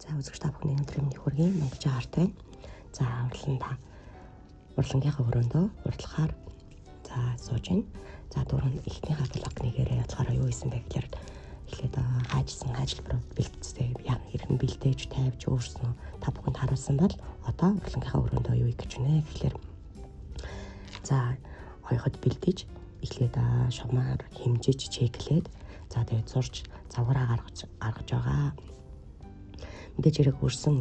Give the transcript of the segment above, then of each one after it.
За үзэгч та бүхний өнөөдрийн мэнд хүргэе. Монгол арт байна. За урлагийнхаа өрөөндөө урдлахаар за сууж байна. За дөрөв эхнийхээ блок нэгээрээ яцгаараа юу хийсэн бэ гэхээр эхлээд хаажсан ажилбар бэлтцтэй хэрхэн бэлдээж тавьж өөрснөө та бүхэнд харуулсан бол одоо урлагийнхаа өрөөндөө юу хийж гинэ гэхээр за хоёход бэлдэж эхлээд шугамаар хэмжиж чеклээд за тэгээд зурж завгараа гаргаж байгаа. Мэдээж хэрэг өрсөн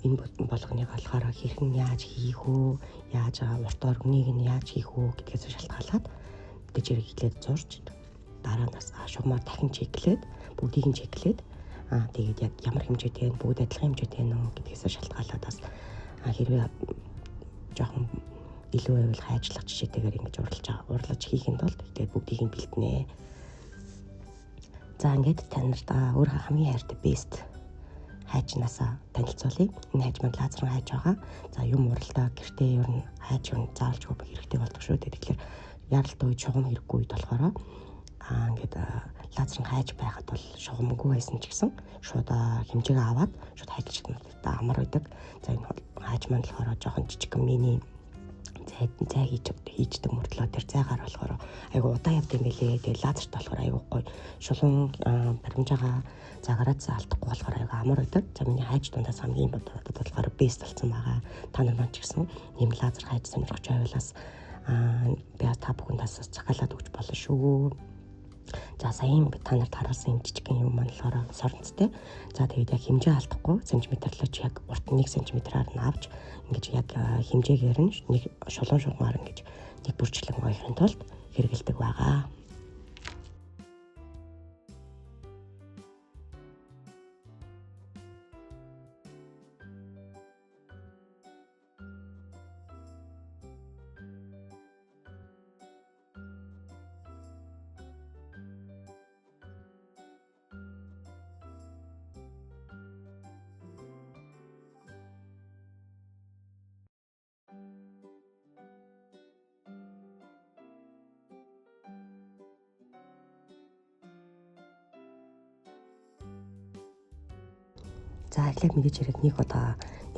энэ болгоныг болохоор хэрхэн яаж хийх үү, яаж урт оргоныг нь яаж хийх үү гэдгээс шалтгаалаад мэдээж хэрэг эхлээд зурж дараа нь шугамаар дахин чеклээд бүгдийг нь чеклээд тэгээд яг ямар хэмжээтэй вэ, бүгд адилхан хэмжээтэй вэ гэдгээс шалтгаалаад бас хэрвээ жоохон илүү байвал хайжлах жишээтэйгээр ингэж урлаж хийхэд бол тэгээд бүгдийг нь бэлтнэ. За ингээд танарт өөрөө хамгийн хайртай бест хайчнаасаа танилцуулъя. Энэ хайч маань лазерын хайч байгаа. За юм уралдаа гэртээ ер нь хайч заалж өгөх хэрэгтэй болдог шүү дээ. Тэгэхээр яралтай үед шугам хэрэггүй үед болохоор ингээд лазерын хайч байхад бол шугамгүй байсан ч гэсэн шууд хэмжээгээ аваад шууд хайчиж амар байдаг. За энэ хайч маань болохоор жоохон жижигхэн мини зай хийждэг мөртлөө тэр зайгаар болохоор айгу удаан явд юм билээ. Тэгээ лазерт болохоор айгу гоё шулуун баримжаага загаараас алдахгүй болохоор айгу амар байдаг. За миний хайж дундаас хамгийн бодоод болохоор бест болсон байгаа. Та нар маань ч гэсэн ийм лазер хайж сонирхож байвалаас би та бүхэндээс захиалаад өгч болно шүү. За саяхан та нарт харуулсан жижигхэн юм маань болохоор сорнцтэй. За тэгээд яг хэмжээ алдахгүй сантиметрлооч яг урт 1 см-аар нь авч ингэж яг хэмжээгээр нь нэг шулуун шугамаар ингэж нэг бүрчлэн ойрхон тулд хэрэгэлдэг байгаа. За эхлээд мэдээж хэрэг нэг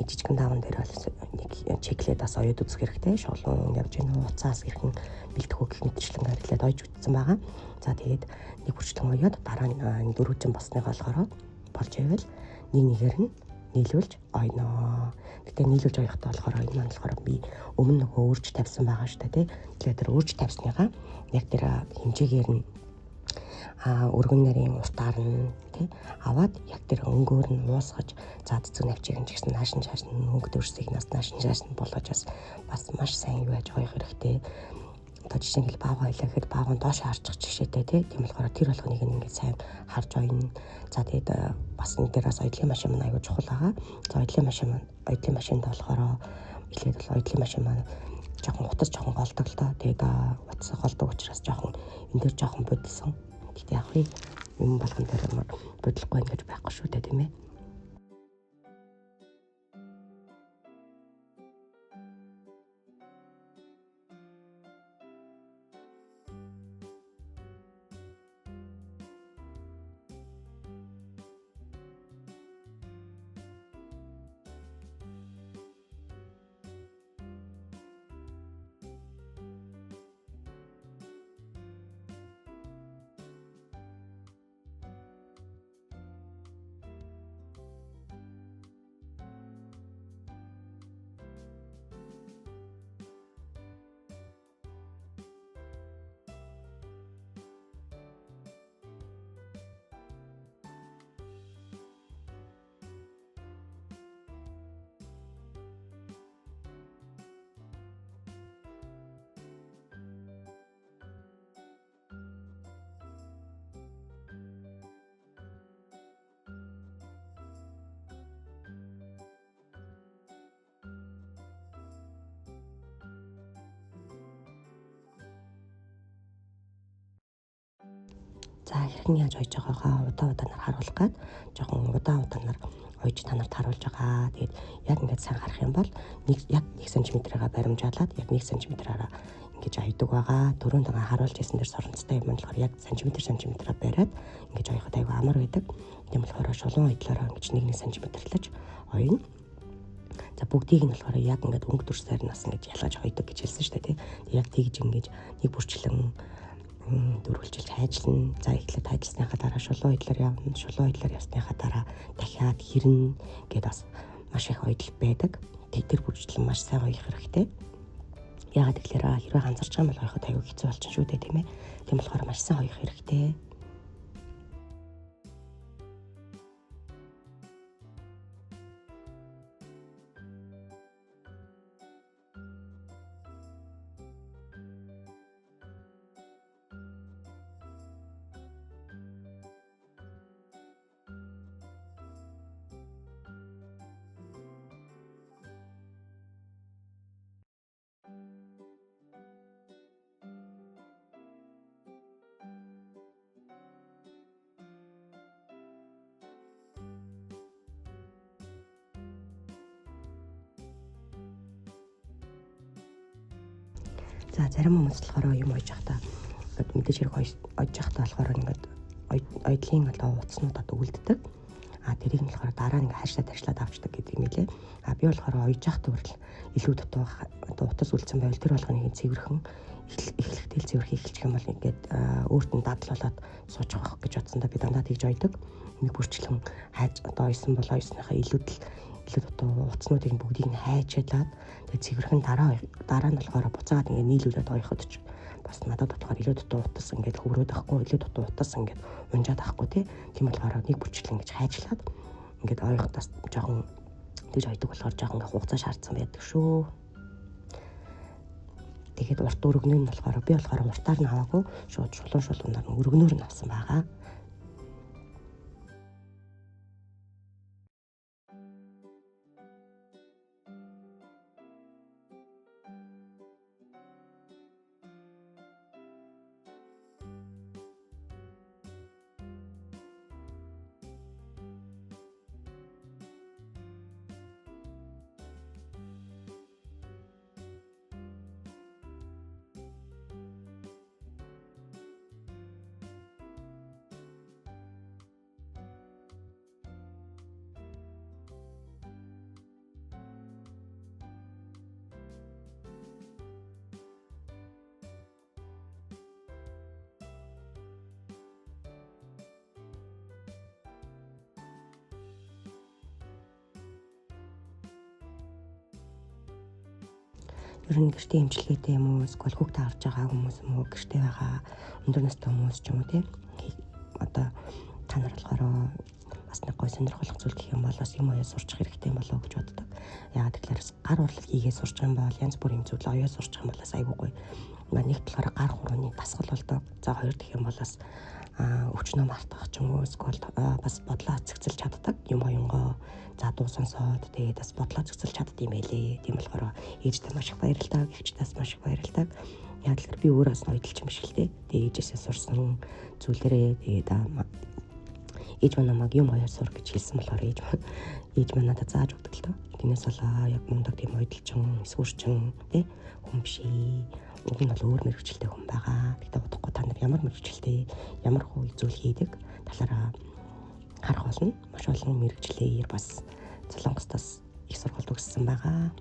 жижигхэн даван дээр бол нэг чеклээд бас оёд үзэх хэрэгтэй. Шулуун явж гэнэ уцаас хэрхэн бэлдэх үү гэх мэтчлэн эхлээд ойж үтсэн байгаа. За тэгээд нэг бүрчлэн оёд дараа нь дөрвөжин босныг болохоор болж ивэл нэгээр нь нийлүүлж ойноо. Гэтэ нийлүүлж оёхтой болохоор энэ маань болохоор би өмнө нөгөө өөрч тавьсан байгаа шүү дээ. Тэгэхээр тэр өөрч тавьсныгаа яг тэр хэмжээгээр нь өргөн нарын уртаар нь аваад яг тэр өнгөөр нь уусгаж цэцэг навчиг нь ч гэсэн нааш нь өнгө төрсийг нааш нь болгож бас маш сайн юу яаж гоёх хэрэгтэй. Одоо жишээ нь баав хоёлаа гэхэд баав нь доош харчих жишээтэй тийм болохоор тэр болгоныг ингээд сайн харж ойно. За тэгээд бас энэ дээрээс оёдлын машин маань аягүй чухал байгаа. За оёдлын машинд болохоор эхлээд бол оёдлын машин маань жоохон утас жоохон голдог л доо. Тэгээд утас голдог учраас жоохон энэ дээр жоохон бодсон. Гэхдээ яг юм болгон дээр бодлохгүй ингэж байхгүй шүү дээ тийм ээ. За хэрхэн яаж ойж байгаагаа удаанаар харуулах гээд жоохон удаанаар ойж танарт харуулж байгаа. Тэгээд яг ингээд сайн харах юм бол яг 1 см-аараа баримжаалаад яг 1 см-аараа ингэж ойдог байгаа. Түрүүнд харуулж ирсэн дээр соронцтой юм болохоор яг сантиметраар бариад ингэж ойход аягүй амар байдаг. Тийм болохоор шулуун ойдлороо ингэж 1 см-лаж ойно. За бүгдийг нь болохоор яг ингээд өнгө дүрсээр нас ингэж ялгаж ойдог гэж хэлсэн шүү дээ тий. Яг тэгж ингэж нэг бүрчлэн дөрвөлжилж хайжлна. За эхлээд хайжсныхаа дараа шулуун ойдлоор явна. Шулуун ойдлоор явсныхаа дараа дахиад хэрнэ гэдээ бас маш их ойдол байдаг. Тэр бүрчлэн маш сайн ойх хэрэгтэй. Яагаад гэвэл хэрвээ ганцарч байгаа юм бол ойход аягүй хэцүү болчихно шүү дээ тийм ээ. Тийм болохоор маш сайн ойх хэрэгтэй. За зарим хүмүүс болохоор юм ойж явахдаа мэдээж хэрэг ойж явахдаа болохоор ингээд ойдлын утаснууд үлддэг. Тэрийг нь болохоор дараа нь ингээд хаашаа тарьшлаад авчдаг гэдэг юм лээ. Би болохоор ойж явахдаа хүртэл илүү дутуу утас үлдсэн байвал тэр болгоныг цэвэрхэн эхлэхдээ цэвэрхэн эхэлчих юм бол ингээд өөрт нь дадлуулаад суучих واخ гэж бодсондоо би дандаа тэгж ойдог. Нэг бүрчлэн хайж ойсон бол ойсныхаа илүү дутуу утаснуудыг бүгдийг нь хайчаад тэгээд цэвэрхэн дараа нь болохоор буцаагаад ингээд нийлүүлээд ойход ч бас надад болохоор илүү дутуу утас ингээд хөврөөд авахгүй, илүү дутуу утас ингээд унжаад авахгүй тийм болохоор нэг бүрчлэн ингэж хайжлаад ингээд ойхдоос жоохон тэгж ойдог болохоор жоохон ингээд хугацаа шаардсан байдаг шүү. Тэгээд урт өргөнөө нь болохоор би болохоор уртаар нь аваагүй шууд шулуунаар нь өргөнөөр нь авсан байгаа. Ер нь гэртээ эмчилгээтэй юм уу, эсвэл хүүхдээ авч байгаа хүмүүс юм уу, гэртээ байгаа өндөр настай хүмүүс ч юм уу тий. Одоо та нар болохоор бас нэг гой сонирхолтой зүйл гэх юм бол бас юм оёо сурчих хэрэгтэй болоо гэж боддог. Яагаад тэгэхээр гар урлал хийгээ сурчих юм бол янз бүрийн зүйл оёо сурчих юм бол айгүй гоё. Нэгт болохоор гар хурууны дасгал болдог. За хоёр дэх юм бол бас өвчнөө мартах ч юм уу, эсвэл бас бодлоо цэгцэлж чаддаг юм оёнгоо. За дуу сонсоод тэгээд бас бодлоо цэгцэлж чаддаг юм байлээ. Тийм болохоор ээжтэй маш их баярлалаа, эгчтээс маш их баярлалаа. Яг л би өөрөө бас ноёдолч юм шиг л дээ. Тэгээд ээжээсээ сурсан зүйлэрээ тэгээд ээж маань намайг юм оёо сур гэж хэлсэн болохоор ээж маань надад зааж өгдөг л тоо. Тиймээс бол яг мундаг тийм ноёдолчин, эсвэрчин тий хүн биш. Уг нь бол өөр мэрэгчлээ хүн байгаа. Тэгтээ удахгүй та нар ямар мэрэгчлээ, ямар хуу зүйл хийдэг талаараа харах болно. Маш олон мэрэгчлээр бас Солонгостоос их сургалт өгсөн байгаа.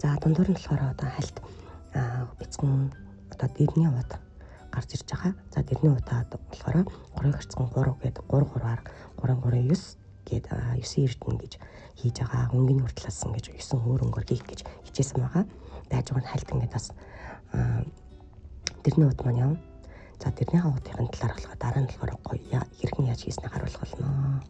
За дундуур нь болохоор одоо хальт бяцхан одоо дэрний ууд гарч ирж байгаа. За дэрний удаад болохоор 3 харьцан 3 гэдэг 3-3-аар 3-3-9 гээд 9 эрдэнэ гэж хийж байгаа. Өнгөний хүртлэлсэн гэж 9 өөр өнгөөр хийх гэж хичээсэн байгаа. Дайж байгаа нь хальт ингээд бас дэрний ууд маань явна. За дэрний уудын талаар болохоор дараа нь болохоор гоё хэрхэн яаж хийснээ харуулах болно.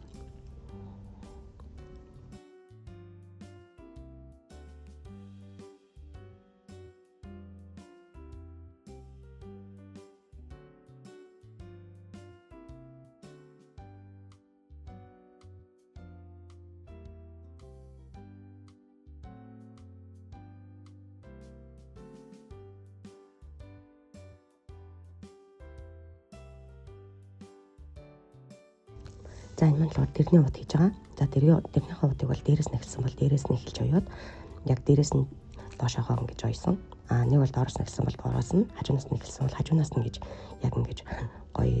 За энэ маань болохоор дэрний ут хийж байгаа. За дэрнийхээ утыг бол дээрээс нь эхэлсэн бол дээрээс нь эхэлж оёод яг дээрээс нь доошоогоо ингэж ойсон. Нэг бол доороос нь эхэлсэн бол доороос нь, хажуунаас нь эхэлсэн бол хажуунаас нь гэж яг ингэж гоё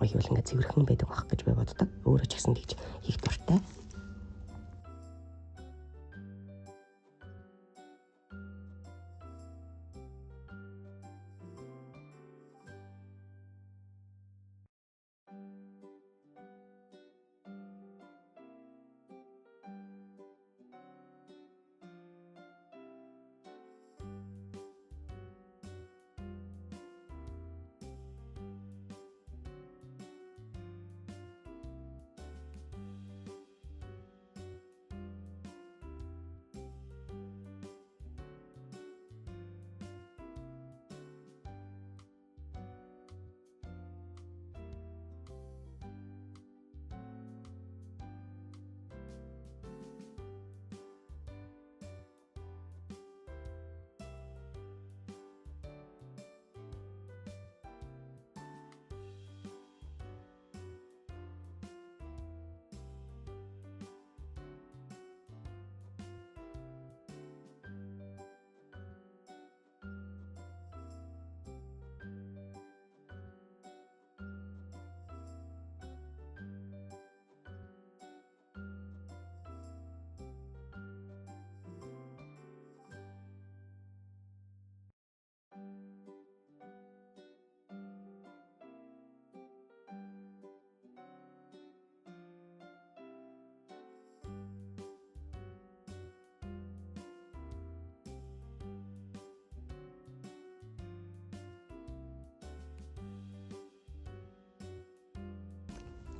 бол ингээд цэвэрхэн байдаг байх гэж би боддог. Өөрөө ч гэсэн тэгж хийх дуртай.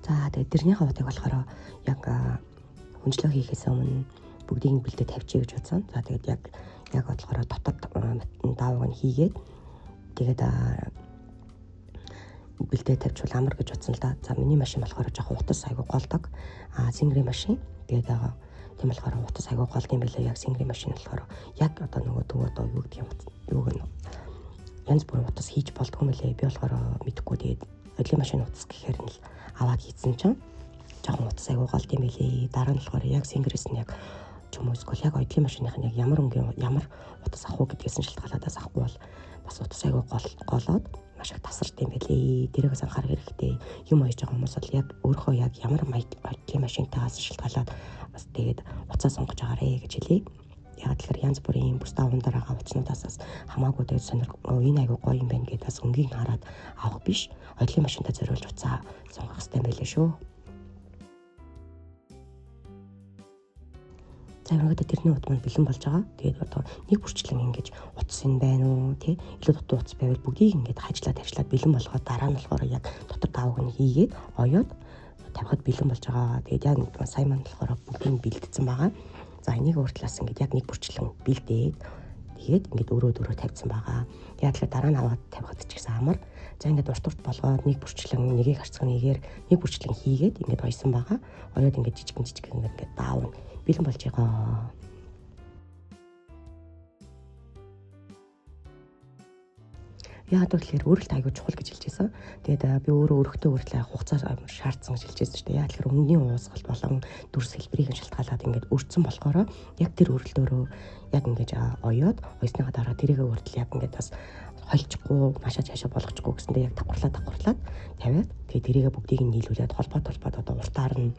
За тэгээд дэрнийхээ утыг болохоор яг хүнчлөө хийхээс өмнө бүгдийг бэлдээ тавьчих гэж бодсон. За тэгээд яг болохоор дотоод даавыг нь хийгээд тэгээд бэлдээ тавьчихвал амар гэж бодсон л да. За миний машин болохоор жоохон утас айгу голдог. Сингри машин. Тэгээд тийм болохоор утас айгу голд юм билээ. Яг сингри машин болохоор яг одоо нөгөө юу гэдэг юм янз бүрийн утас хийж болдгоо мөлий. Би болохоор мэдэхгүй тэгээд одлын машин утас гэхээр нь л аваад хийсэн чинь жоохон утас айгу голд юм билээ. Дараа нь болохоор яг сингрэс нь яг ч юм уу эсвэл яг одлын машиных нь яг ямар утас авах уу гэдгээс нь шалтгаалаад авахгүй бол бас утас айгу голоод маш их тасарч юм билээ. Тэрээс анхаарах хэрэгтэй. Юм ойж байгаа хүмүүс бол яг өөрөө яг ямар одлын машинтайгаас шалтгаалаад бас тэгээд уцаа сонгож байгаарэ гэж хэлье. Яг тэгэхээр янз бүрийн бус даван дараагаа утаснуудаас хамаагүй тэгээд энэ айгу гоё юм байна гэдээс өнгийг хараад авах биш. Одлын машинтай зориулж уцаа сонгох хэрэгтэй байлээ шүү. За ингээд тэрний ут маань бэлэн болж байгаа. Тэгээд одоо нэг бүрчлэн ингэж утас энэ байна уу тий? Илүү дутуу утас байвал бүгдийг ингэж хажлаад бэлэн болгоод дараа нь болохоор яг дотор давыг нь хийгээд оёод тавихад бэлэн болж байгаа. Тэгээд яг сая маань болохоор бүгдийг бэлдсэн байгаа. За энийг өөр талаас ингээд яг нэг бүрчлэн бэлдээд тэгээд ингээд өрөө тавьсан байгаа. Яг л дараа нь аваад тавихад ч гэсэн амар. За ингээд урт болгоод нэг бүрчлэн нэгийг харцах нэгээр нэг бүрчлэн хийгээд ингээд ойсон байгаа. Оёод ингээд жижиг ингээд даав бэлэн болж байгаа. Яг тэгэхээр өөрөлт аягүй чухал гэж хэлж байсан. Тэгээд би өөрөө өргөтөө хүртэл хугацаа шаардсан гэж хэлж байсан шүү дээ. Яг тэгэхээр өмнөний уусгалт болон дүрс хэлбэрийг шалтгаалаад ингээд өрцөн болохоор яг тэр өрөлтөөрөө яг ингээд оёод ойсныхаа дараа тэрийгэ хүртэл яг ингээд бас хольчихгүй, машаа цаашаа болгочихгүй гэсэндээ яг давхарлаад тавиад тэгээд тэрийгэ бүгдийг нь нийлүүлээд холбоод одоо уртаар нь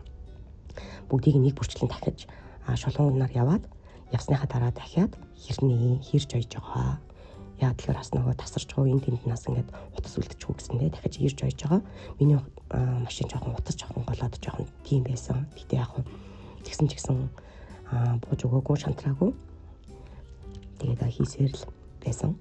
бүгдийг нэг бүрчлэн дахиж шулуунаар яваад явсныхаа дараа дахиад хэрж ойж байгаа. Яг тэгэхээр бас нөгөө тасарч байгаа энэ тэнднээс ингээд утас үлдчихгүй гэсэндээ дахиж ирж ойж байгаа. Миний машин жоохон утас жоохон голоод жоохон тийм байсан. Гэтэ яг тэгсэн ч гэсэн бууж өгөөгүй, шантраагүй. Тэгээд хийсээр л байсан.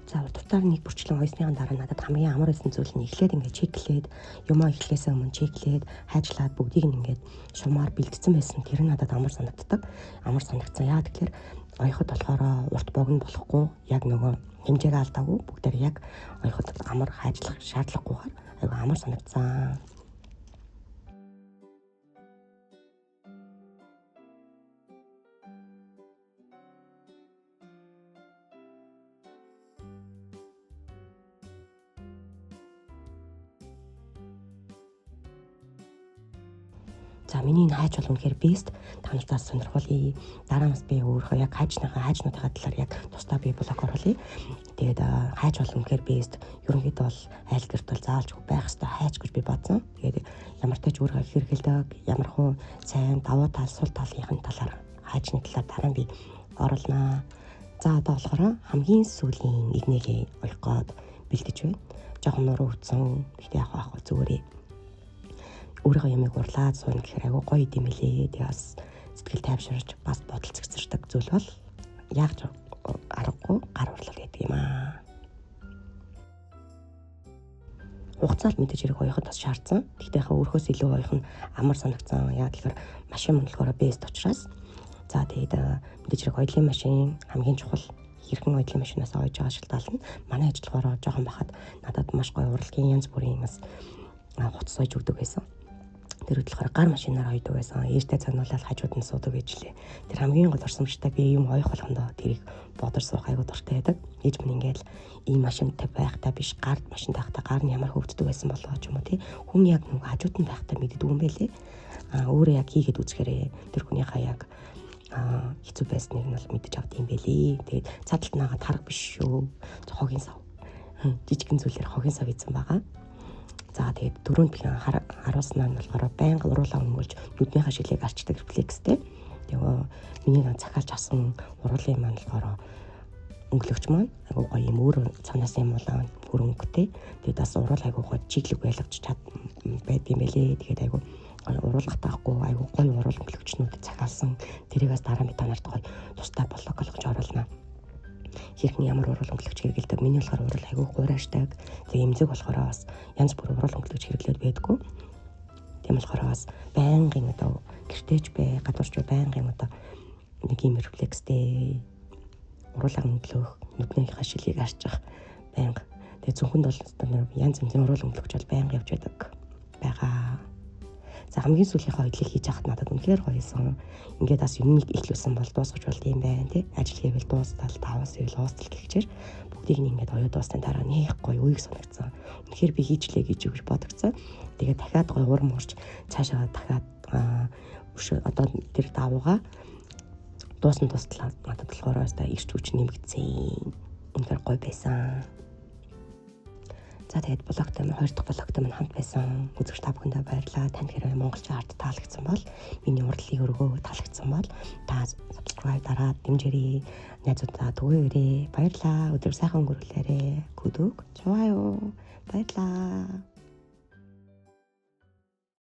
За урдтаар нэг бүрчлэн ойсныхаа дараа надад хамгийн амар байсан зүйл нь эхлээд ингээд чеклээд юмаа эхлэхээс өмнө чеклээд хайжлаад бүгдийг нь ингээд шумаар бэлдсэн байсан. Тэр нь надад амар санагддаг. Амар санагдсан. Яа тэгэхээр оёход болохоор урт богино болохгүй яг нөгөө хэмжээгээ алдаагүй бүгдээр яг оёход амар хайжлах шаардлагагүйгээр айгүй амар санагдсан. За миний энэ хайж бол үнэхээр бест. Та нартаас сонирхолъё. Дараа нас би өөрөө яг хайжнуудынхаа талаар яг тусдаа би блог оруулъя. Тэгээд хайж бол үнэхээр бест. Ерөнхийдөө бол айл гэрт бол заалжгүй байх хэрэгтэй хайж гэж би бодсон. Тэгээд ямар тач өөрөө хэрэгэлдэг, ямар хуу сайн давуу тал, сул талын талаар хайжны талаар дараа нь би оруулнаа. За одоо болохоор хамгийн сүүлийн игнэлээ оёх гээд бэлдэж байна. Жохон нуруу утсан. Гэхдээ яг зүгээрээ өөрийнхөө ямиг урлаад сууна гэхээр айгүй гоё юм билээ. Тэгээ бас сэтгэл тайвширч бас бодол цэгцэрдэг зүйл бол яаж аргагүй гар урлал гэдэг юм аа. Хугацаал мэдээж хэрэг оёход бас шаардсан. Гэхдээ яхаа өөрхөөс илүү оёх нь амар санагцсан. Яг тэгэхээр машин болохоор бест учраас. За тэгээд мэдээж хэрэг оёлын машин хамгийн чухал. Хэрхэн оёлын машинаас ойж байгаа шалтгаална. Манай ажиллагаараа жоохон бахад надад маш гоё урлагийн янз бүрийн бас хуц сойж өгдөг байсан. Тэр болохоор гар машинаар ойдог байсан. Ээртэй цануулаад хажууд нь суудаг гэжлээ. Тэр хамгийн гол орсомжтой би юм оёх болгондоо тэрийг бодож суух айгуу дуртай байдаг. Ээж минь ингээл ийм машинтай байхдаа биш гар машин байхдаа гар нь ямар хөвддөг байсан болоо ч юм уу тий. Хүн яг нөгөө хажууд нь байхдаа мэддэг юм байлээ. Өөрөө яг хийгээд үзэхээрээ тэр хүнийхээ яг хэцүү байсныг нь бол мэдэж авд юм байлээ. Тэгээд цааталт наагаад харах биш шүү. Хогийн сав. Жижигэн зүйлээр хогийн сав ийдсэн байгаа. За тэгээд дөрөнд бихин харуулснаа нь болохоор байнга уруулаа өнгөлж нүднийхээ шилийг арчдаг рефлекстэй. Тэгээ миний захиалж авсан уруулын маань болохоор өнгөлөгч маань айгуу гоё юм өөр цанаас юм болоо бүр өнгөтэй. Тэгээд бас уруул айгуу гоё чиглэг байлгаж чад байд юм байлээ. Тэгээд айгуу уруулах таахгүй айгуу гоё уруул өнгөлөгчнүүдэд захиалсан. Тэрийг бас дараа нь та нарт гоё тустай блог болгож оруулнаа. Хэрхэн ямар уруул өнгөлөгч хэрэгэлдэг. Миний болохоор уруул айгүй гуйраашдаг. Тэгээ эмзэг болохоор бас янз бүр уруул өнгөлөгч хэрэглээд байдгүй. Тийм болохоор бас байнгын одоо гэртеж бай, гадуурч бай байнгын одоо нэг юм рефлекстэй уруулаа өнгөлөх, нүднийхээ шилийг арчих байнга. Тэгээ зөвхөнд бол янз янзын уруул өнгөлөгч бол байнга явж байгаа. За хамгийн сүүлийнхээ хөдлөлийг хийж хахад надад үнэхээр гоёсон. Ингээд бас юмыг ихлүүлсэн бол дуусгаж болд юм байна тий. Ажил хийвэл дуустал, таваас ивэл уустал гихчээр бүгдийг нь ингээд оёо дуусны дараа нэх гоё үеиг санагдсан. Үнэхээр би хийчлээ гэж өгч бодогцсон. Тэгээд дахиад гоё урам урч цаашаа дахиад одоо тэр давууга дуусна тустлаа надад болохоор өстой ирч хүч нэмэгдсэн. Үнэхээр гоё байсан. За тэгээд блогтой маань 2 дахь блогтой маань хамт байсан. Үзэгч та бүхэндээ баярлалаа. Танд хэрэг монголчин арт таалагдсан бол миний урлагийн өргөө таалагдсан бол та subscribe дараад дэмжээрэй. Найзуудаа түгээгээрэй. Баярлалаа. Өдөр сайхан өнгөрүүлээрэй. Гүдэг. 좋아요. баярлалаа.